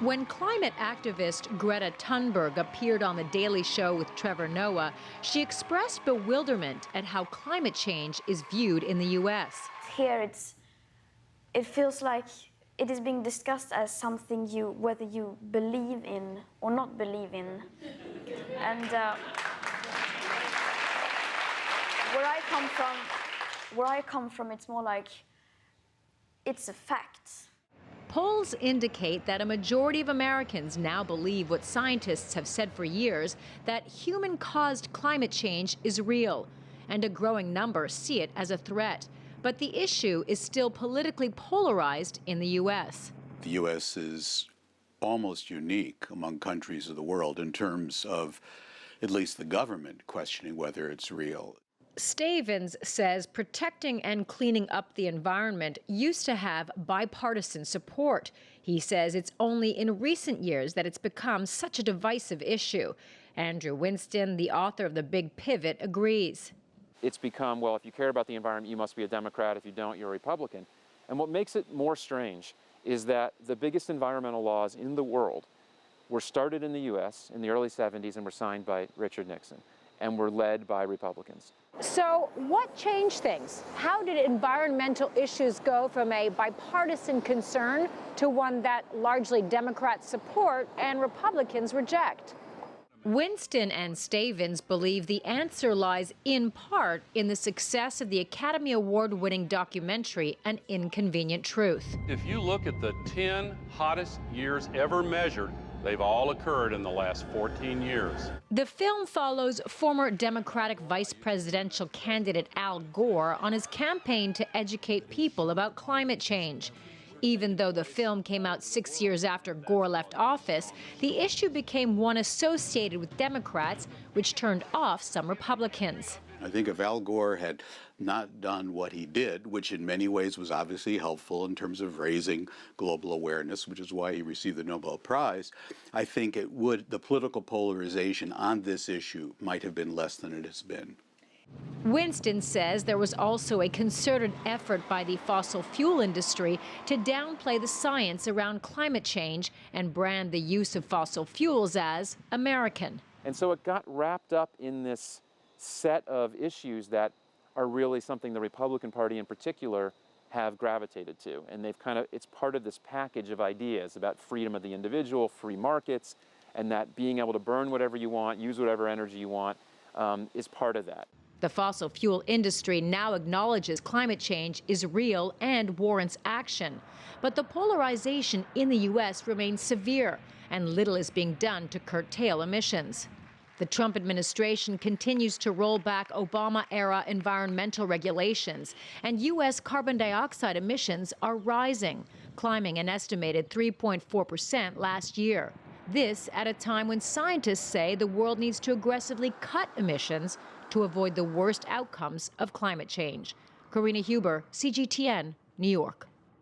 When climate activist Greta Thunberg appeared on The Daily Show with Trevor Noah, she expressed bewilderment at how climate change is viewed in the U.S. Here it feels like it is being discussed as something whether you believe in or not believe in. And where I come from, it's more like it's a fact. Polls indicate that a majority of Americans now believe what scientists have said for years, that human-caused climate change is real, and a growing number see it as a threat. But the issue is still politically polarized in the U.S. The U.S. is almost unique among countries of the world in terms of at least the government questioning whether it's real. Stavins says protecting and cleaning up the environment used to have bipartisan support. He says it's only in recent years that it's become such a divisive issue. Andrew Winston, the author of The Big Pivot, agrees. It's become, well, if you care about the environment, you must be a Democrat. If you don't, you're a Republican. And what makes it more strange is that the biggest environmental laws in the world were started in the U.S. in the early 70s and were signed by Richard Nixon and were led by Republicans. So what changed things? How did environmental issues go from a bipartisan concern to one that largely Democrats support and Republicans reject? Winston and Stavins believe the answer lies in part in the success of the Academy Award-winning documentary, An Inconvenient Truth. If you look at the 10 hottest years ever measured, they've all occurred in the last 14 years. The film follows former Democratic vice presidential candidate Al Gore on his campaign to educate people about climate change. Even though the film came out 6 years after Gore left office, the issue became one associated with Democrats, which turned off some Republicans. I think if Al Gore had not done what he did, which in many ways was obviously helpful in terms of raising global awareness, which is why he received the Nobel Prize, I think the political polarization on this issue might have been less than it has been. Winston says there was also a concerted effort by the fossil fuel industry to downplay the science around climate change and brand the use of fossil fuels as American. And so it got wrapped up in this set of issues that are really something the Republican Party in particular have gravitated to. And it's part of this package of ideas about freedom of the individual, free markets, and that being able to burn whatever you want, use whatever energy you want, is part of that. The fossil fuel industry now acknowledges climate change is real and warrants action. But the polarization in the U.S. remains severe, and little is being done to curtail emissions. The Trump administration continues to roll back Obama-era environmental regulations, and U.S. carbon dioxide emissions are rising, climbing an estimated 3.4% last year. This at a time when scientists say the world needs to aggressively cut emissions to avoid the worst outcomes of climate change. Karina Huber, CGTN, New York.